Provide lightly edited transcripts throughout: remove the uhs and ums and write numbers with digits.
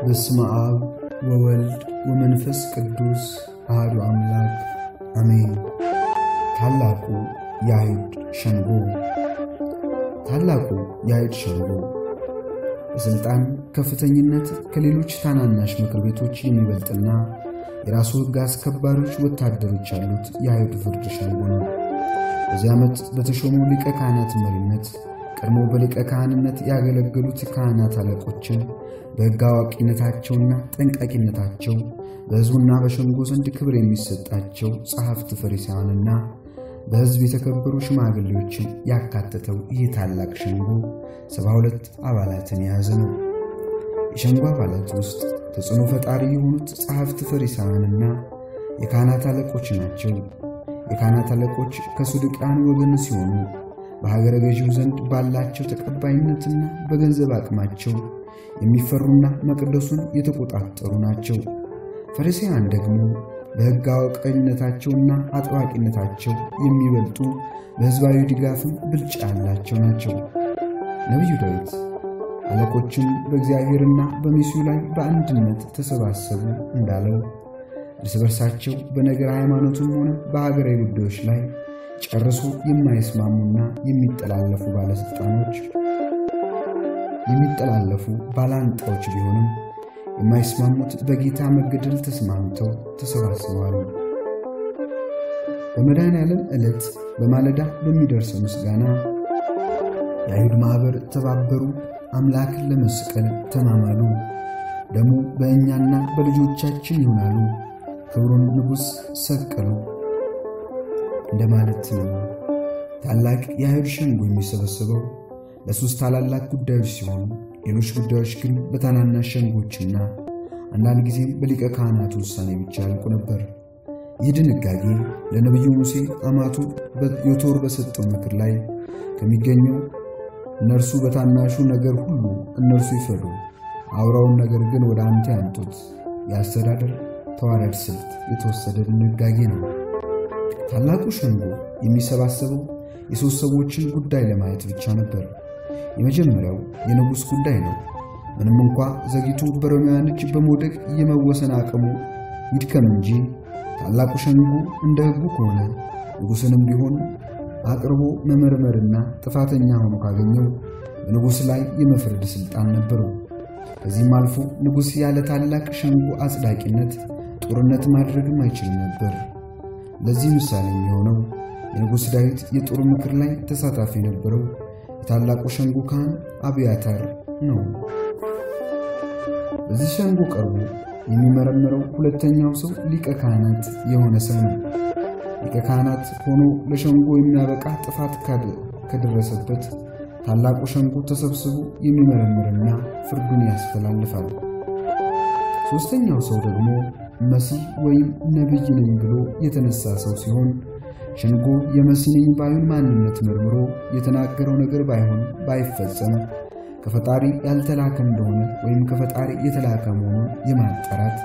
በስመ አብ ወወልድ ወመንፈስ ቅዱስ አሐዱ አምላክ አሜን። ታላቁ የአይሁድ ሸንጎ። ታላቁ የአይሁድ ሸንጎ በስልጣን ከፍተኝነት ከሌሎች ታናናሽ ምክር ቤቶች የሚበልጥና የራሱ ሕግ አስከባሪዎች ወታደሮች ያሉት የአይሁድ ፍርድ ሸንጎ ነው። በዚህ ዓመት በተሾመው ሊቀ ካህናት መሪነት ቀድሞ በሊቀ ካህንነት ያገለገሉት ካህናት አለቆችን በሕግ አዋቂነታቸውና ጠንቃቂነታቸው በሕዝቡና በሸንጎ ዘንድ ክብር የሚሰጣቸው ጸሐፍት ፈሪሳውያንና በሕዝብ የተከበሩ ሽማግሌዎችን ያካተተው ይህ ታላቅ ሸንጎ 72 አባላትን የያዘ ነው። የሸንጎ አባላት ውስጥ ተጽዕኖ ፈጣሪ የሆኑት ጸሐፍት ፈሪሳውያንና የካህናት አለቆች ናቸው። የካህናት አለቆች ከሰዱቃውያን ወገን ሲሆኑ በሀገረ ገዢው ዘንድ ባላቸው ተቀባይነትና በገንዘብ አቅማቸው የሚፈሩና መቅደሱን የተቆጣጠሩ ናቸው። ፈሪሳውያን ደግሞ በሕግ አዋቂነታቸውና አጥባቂነታቸው የሚበልጡ በሕዝባዊ ድጋፍም ብልጫ ያላቸው ናቸው። ነቢዩ ዳዊት አለቆችም በእግዚአብሔርና በመሲሁ ላይ በአንድነት ተሰባሰቡ እንዳለው እርስ በርሳቸው በነገር ሃይማኖትም ሆነ በሀገራዊ ጉዳዮች ላይ ጨርሶ የማይስማሙና የሚጠላለፉ ባላንጣዎች ቢሆንም የማይስማሙት በጌታ መገደል ተስማምተው ተሰባስበዋል። በመድኃኔዓለም ዕለት በማለዳ በሚደርሰው ምስጋና የአይሁድ ማኅበር ተባበሩ፣ አምላክን ለመስቀል ተማማሉ፣ ደሙ በእኛና በልጆቻችን ይሆናሉ፣ ክብሩን ንጉሥ ሰቀሉ እንደማለት ነው። ታላቅ የአይሁድ ሸንጎ የሚሰበሰበው ለሶስት ታላላቅ ጉዳዮች ሲሆኑ ሌሎች ጉዳዮች ግን በታናናሽ ሸንጎችና አንዳንድ ጊዜም በሊቀ ካህናቱ ውሳኔ ብቻ ያልቁ ነበር። ይህ ድንጋጌ ለነቢዩ ሙሴ አማቱ ዮቶር በሰጠው ምክር ላይ ከሚገኘው እነርሱ በታናሹ ነገር ሁሉ እነርሱ ይፈሩ፣ አውራውን ነገር ግን ወደ አንተ ያምጡት የአስተዳደር ተዋረድ ስልት የተወሰደ ድንጋጌ ነው። ታላቁ ሸንጎ የሚሰባሰበው የሶስት ሰዎችን ጉዳይ ለማየት ብቻ ነበር። የመጀመሪያው የንጉሥ ጉዳይ ነው። ምንም እንኳ ዘግይቶ በሮማውያን እጅ በመውደቅ የመወሰን አቅሙ ይድከም እንጂ ታላቁ ሸንጎ እንደ ሕጉ ከሆነ ንጉሥንም ቢሆን አቅርቦ መመርመርና ጥፋተኛ ሆኖ ካገኘው በንጉሥ ላይ የመፍረድ ሥልጣን ነበረው። ከዚህም አልፎ ንጉሥ ያለ ታላቅ ሸንጎ አጽዳቂነት ጦርነት ማድረግም አይችልም ነበር። ለዚህ ምሳሌ የሚሆነው የንጉሥ ዳዊት የጦር ምክር ላይ ተሳታፊ የነበረው የታላቁ ሸንጎ ካህን አብያታር ነው። በዚህ ሸንጎ ቀርቦ የሚመረምረው ሁለተኛው ሰው ሊቀ ካህናት የሆነ ሰው ነው። ሊቀ ካህናት ሆኖ ለሸንጎ የሚያበቃ ጥፋት ከደረሰበት ታላቁ ሸንጎ ተሰብስቦ የሚመረምርና ፍርዱን ያስተላልፋል። ሶስተኛው ሰው ደግሞ መሲህ ወይም ነቢይ ነኝ ብሎ የተነሳ ሰው ሲሆን ሸንጎ የመሲህ ነኝ ባዩን ማንነት መርምሮ የተናገረው ነገር ባይፈጸም ከፈጣሪ ያልተላከ እንደሆነ ወይም ከፈጣሪ የተላከ መሆኑን የማጣራት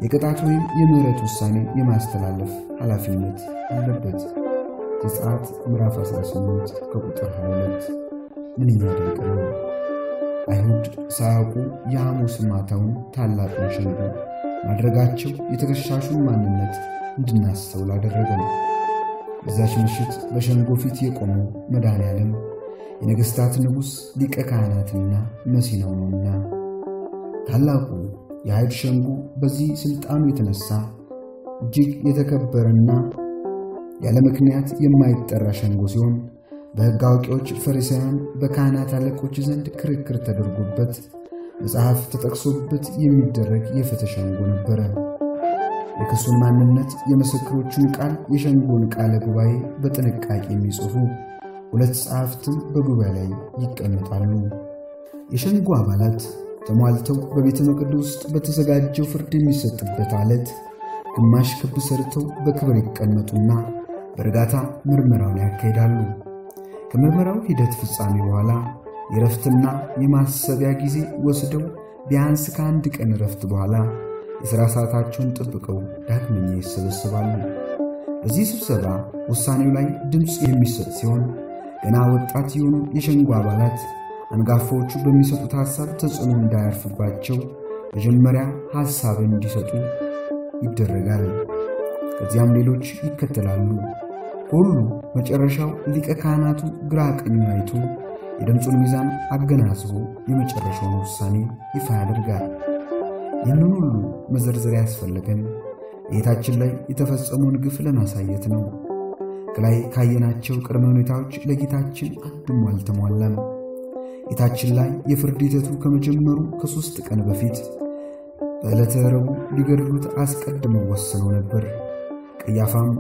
የቅጣት ወይም የምህረት ውሳኔ የማስተላለፍ ኃላፊነት አለበት። ዘጸአት ምዕራፍ 18 ከቁጥር 22። ምንኛ ድንቅ ነው! አይሁድ ሳያውቁ የሐሙስ ማታውን ታላቁን ሸንጎ ማድረጋቸው የተከሳሹን ማንነት እንድናስተውል አደረገን። በዛች ምሽት በሸንጎ ፊት የቆመው መድኃኔዓለም የነገሥታት ንጉሥ ሊቀ ካህናትና መሲህ ነውና ታላቁ የአይሁድ ሸንጎ በዚህ ሥልጣኑ የተነሳ እጅግ የተከበረና ያለ ምክንያት የማይጠራ ሸንጎ ሲሆን በሕግ አዋቂዎች ፈሪሳውያን በካህናት አለቆች ዘንድ ክርክር ተደርጎበት መጽሐፍ ተጠቅሶበት የሚደረግ የፍትህ ሸንጎ ነበረ። የክሱን ማንነት፣ የምስክሮቹን ቃል፣ የሸንጎን ቃለ ጉባኤ በጥንቃቄ የሚጽፉ ሁለት ጸሐፍትም በጉባኤ ላይ ይቀመጣሉ። የሸንጎ አባላት ተሟልተው በቤተ መቅደስ ውስጥ በተዘጋጀው ፍርድ የሚሰጥበት ዓለት ግማሽ ክብ ሰርተው በክብር ይቀመጡና በእርጋታ ምርመራውን ያካሂዳሉ። ከምርመራው ሂደት ፍጻሜ በኋላ የረፍትና የማሰቢያ ጊዜ ወስደው ቢያንስ ከአንድ ቀን ረፍት በኋላ የሥራ ሰዓታቸውን ጠብቀው ዳግመኛ ይሰበሰባሉ። በዚህ ስብሰባ ውሳኔው ላይ ድምፅ የሚሰጥ ሲሆን ገና ወጣት የሆኑ የሸንጎ አባላት አንጋፋዎቹ በሚሰጡት ሐሳብ ተጽዕኖ እንዳያርፍባቸው መጀመሪያ ሐሳብን እንዲሰጡ ይደረጋል። ከዚያም ሌሎች ይከተላሉ። ሁሉ መጨረሻው ሊቀ ካህናቱ ግራ ቀኙን አይቶ የድምጹን ሚዛን አገናዝቦ የመጨረሻውን ውሳኔ ይፋ ያደርጋል። ይህንን ሁሉ መዘርዘር ያስፈልገን ጌታችን ላይ የተፈጸመውን ግፍ ለማሳየት ነው። ከላይ ካየናቸው ቅድመ ሁኔታዎች ለጌታችን አንድም አልተሟላም። ጌታችን ላይ የፍርድ ሂደቱ ከመጀመሩ ከ3 ቀን በፊት በዕለተ ረቡዕ ሊገድሉት አስቀድመው ወስነው ነበር። ቀያፋም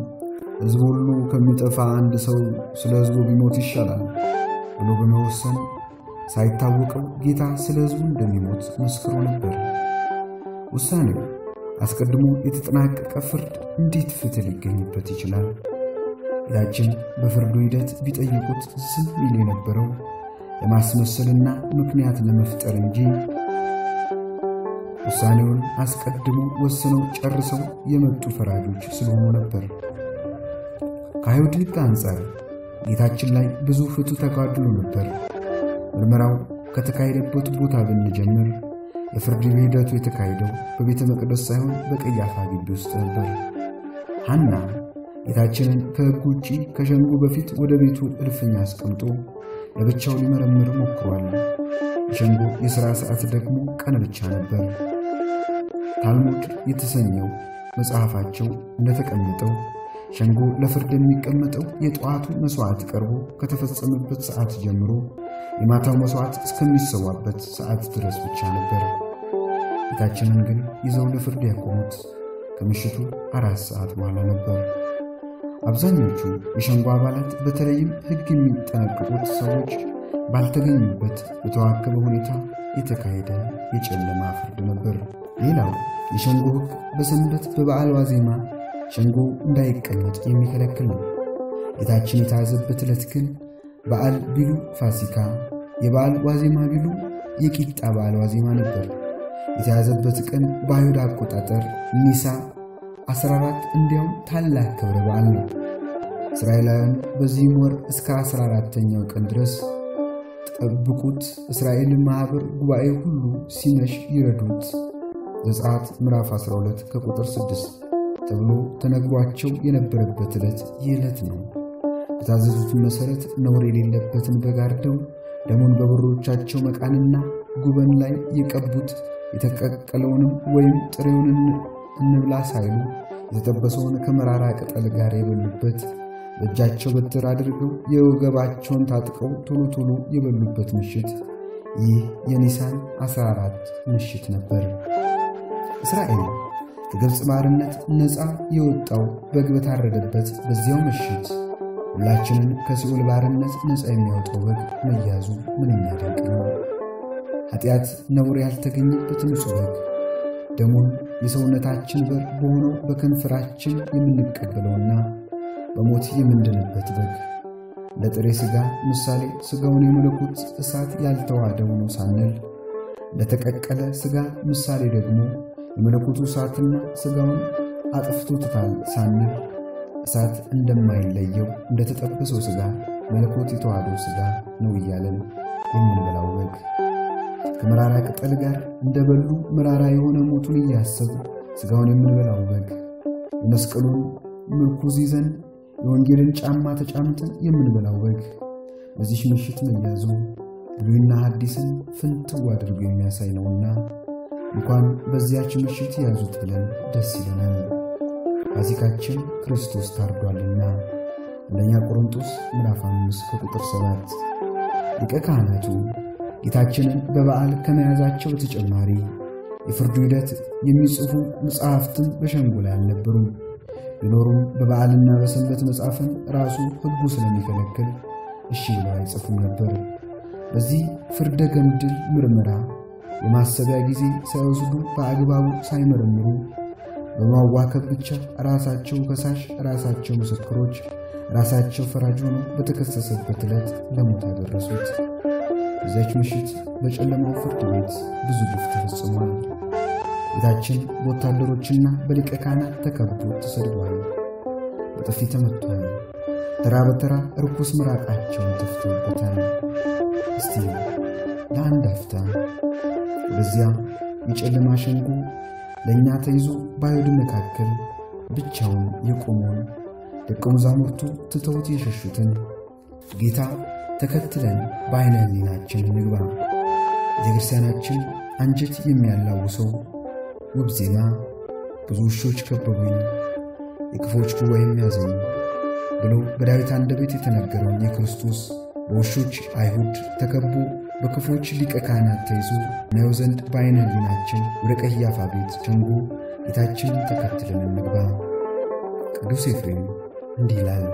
ሕዝቡ ሁሉ ከሚጠፋ አንድ ሰው ስለ ሕዝቡ ቢሞት ይሻላል ብሎ በመወሰን ሳይታወቀው ጌታ ስለ ሕዝቡ እንደሚሞት መስክሮ ነበር። ውሳኔው አስቀድሞ የተጠናቀቀ ፍርድ እንዴት ፍትህ ሊገኝበት ይችላል? ጌታችን በፍርዱ ሂደት ቢጠይቁት ዝም ይል የነበረው ለማስመሰልና ምክንያት ለመፍጠር እንጂ ውሳኔውን አስቀድሞ ወስነው ጨርሰው የመጡ ፈራጆች ስለሆኑ ነበር። ከአይሁድ ሕግ አንጻር ጌታችን ላይ ብዙ ፍትህ ተጋድሎ ነበር። ምርመራው ከተካሄደበት ቦታ ብንጀምር የፍርድ ሂደቱ የተካሄደው በቤተ መቅደስ ሳይሆን በቀያፋ ግቢ ውስጥ ነበር። ሐና ጌታችንን ከሕግ ውጪ ከሸንጎ በፊት ወደ ቤቱ እልፍኝ አስቀምጦ ለብቻው ሊመረምር ሞክሯል። የሸንጎ የሥራ ሰዓት ደግሞ ቀን ብቻ ነበር። ታልሙድ የተሰኘው መጽሐፋቸው እንደተቀመጠው ሸንጎ ለፍርድ የሚቀመጠው የጧቱ መስዋዕት ቀርቦ ከተፈጸመበት ሰዓት ጀምሮ የማታው መስዋዕት እስከሚሰዋበት ሰዓት ድረስ ብቻ ነበር። ጌታችንን ግን ይዘው ለፍርድ ያቆሙት ከምሽቱ 4 ሰዓት በኋላ ነበር። አብዛኞቹ የሸንጎ አባላት በተለይም ሕግ የሚጠነቀቁት ሰዎች ባልተገኙበት በተዋከበ ሁኔታ የተካሄደ የጨለማ ፍርድ ነበር። ሌላው የሸንጎ ሕግ በሰንበት በበዓል ዋዜማ ሸንጎ እንዳይቀመጥ የሚከለክል ነው። ጌታችን የተያዘበት ዕለት ግን በዓል ቢሉ ፋሲካ፣ የበዓል ዋዜማ ቢሉ የቂጣ በዓል ዋዜማ ነበር። የተያዘበት ቀን በአይሁድ አቆጣጠር ኒሳ 14 እንዲያውም ታላቅ ክብረ በዓል ነው። እስራኤላውያን በዚህ ወር እስከ 14ኛው ቀን ድረስ ጠብቁት፣ እስራኤል ማህበር ጉባኤ ሁሉ ሲመሽ ይረዱት ዘጸአት ምዕራፍ 12 ከቁጥር 6 ተብሎ ተነግሯቸው የነበረበት ዕለት ይህ ዕለት ነው። በታዘዙት መሰረት ነውር የሌለበትን በግ አርደው ደሙን በበሮቻቸው መቃንና ጉበን ላይ የቀቡት የተቀቀለውንም ወይም ጥሬውን እንብላ ሳይሉ የተጠበሰውን ከመራራ ቅጠል ጋር የበሉበት በእጃቸው በትር አድርገው የወገባቸውን ታጥቀው ቶሎ ቶሎ የበሉበት ምሽት ይህ የኒሳን 14 ምሽት ነበር። እስራኤል ከግብጽ ባርነት ነፃ የወጣው በግ በታረደበት በዚያው ምሽት ሁላችንን ከሲኦል ባርነት ነፃ የሚያወጣው በግ መያዙ ምንኛ ድንቅ ነው። ኃጢአት ነውር ያልተገኘበት ንጹሕ በግ ደሙን የሰውነታችን በር በሆነው በከንፈራችን የምንቀበለውና በሞት የምንድንበት በግ ለጥሬ ሥጋ ምሳሌ ሥጋውን የመለኮት እሳት ያልተዋሃደው ነው ሳንል ለተቀቀለ ሥጋ ምሳሌ ደግሞ የመለኮቱ እሳትና ሥጋውን አጥፍቶታል ሳንል እሳት እንደማይለየው እንደተጠበሰው ሥጋ መለኮት የተዋሃደው ሥጋ ነው እያለን የምንበላው በግ ከመራራ ቅጠል ጋር እንደበሉ መራራ የሆነ ሞቱን እያሰብ ሥጋውን የምንበላው በግ የመስቀሉን ምርኩዝ ይዘን የወንጌልን ጫማ ተጫምተን የምንበላው በግ በዚህ ምሽት መያዙ ብሉይና ሐዲስን ፍንትው አድርጎ የሚያሳይ ነውና እንኳን በዚያች ምሽት ያዙት ብለን ደስ ይለናል። ፋሲካችን ክርስቶስ ታርዷልና። አንደኛ ቆሮንቶስ ምዕራፍ 5 ከቁጥር 7። ሊቀ ካህናቱ ጌታችንን በበዓል ከመያዛቸው በተጨማሪ የፍርዱ ሂደት የሚጽፉ መጽሐፍትም በሸንጎ ላይ አልነበሩም። ቢኖሩም በበዓልና በሰንበት መጻፍን ራሱ ሕጉ ስለሚከለክል እሺ ብለው አይጽፉም ነበር። በዚህ ፍርደ ገምድል ምርመራ የማሰቢያ ጊዜ ሳይወስዱ በአግባቡ ሳይመረምሩ በማዋከብ ብቻ ራሳቸው ከሳሽ፣ ራሳቸው ምስክሮች፣ ራሳቸው ፈራጅ ሆነው በተከሰሰበት ዕለት ለሞት አደረሱት። በዚያች ምሽት በጨለማው ፍርድ ቤት ብዙ ግፍ ተፈጽሟል። ጌታችን በወታደሮችና በሊቀ ካህናት ተከቦ ተሰድቧል። በጥፊ ተመቷል። ተራ በተራ ርኩስ ምራቃቸውን ተፍተውበታል። እስቲ ለአንድ አፍታ ወደዚያ የጨለማ ሸንጎ ለእኛ ተይዞ በአይሁድ መካከል ብቻውን የቆመውን ደቀ መዛሙርቱ ትተውት የሸሹትን ጌታ ተከትለን በዓይነ ሕሊናችን እንግባ። ቤተክርስቲያናችን አንጀት የሚያላውሰው ውብ ዜማ ብዙ ውሾች ከበቡኝ፣ የክፎች ጉባኤም ያዘኝ ብሎ በዳዊት አንደበት የተነገረውን የክርስቶስ በውሾች አይሁድ ተከቦ በክፎች ሊቀ ካህናት ተይዞ እናየው ዘንድ በዓይነ ሕሊናችን ወደ ቀያፋ ቤት ሸንጎ ጌታችን ተከትለን እንግባ። ቅዱስ ኤፍሬም እንዲህ ይላል።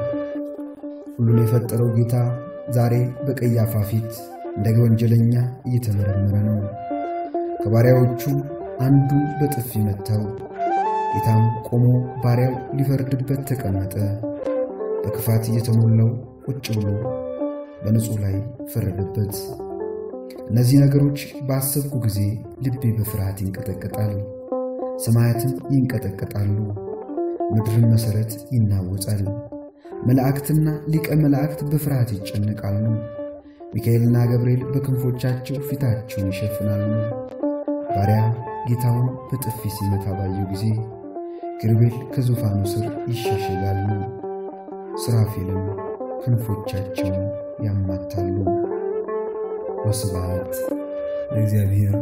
ሁሉን የፈጠረው ጌታ ዛሬ በቀያፋ ፊት እንደ ወንጀለኛ እየተመረመረ ነው። ከባሪያዎቹ አንዱ በጥፊ መታው። ጌታም ቆሞ ባሪያው ሊፈርድበት ተቀመጠ። በክፋት እየተሞላው ቁጭ ብሎ በንጹህ ላይ ፈረደበት። እነዚህ ነገሮች ባሰብኩ ጊዜ ልቤ በፍርሃት ይንቀጠቀጣል፣ ሰማያትም ይንቀጠቀጣሉ፣ ምድርን መሰረት ይናወጻል። መላእክትና ሊቀ መላእክት በፍርሃት ይጨነቃሉ። ሚካኤልና ገብርኤል በክንፎቻቸው ፊታቸውን ይሸፍናሉ። ባሪያ ጌታውን በጥፊ ሲመታ ባዩ ጊዜ ኪሩቤል ከዙፋኑ ስር ይሸሸጋሉ፣ ሱራፌልም ክንፎቻቸውን ያማታሉ። ወስብሐት ለእግዚአብሔር።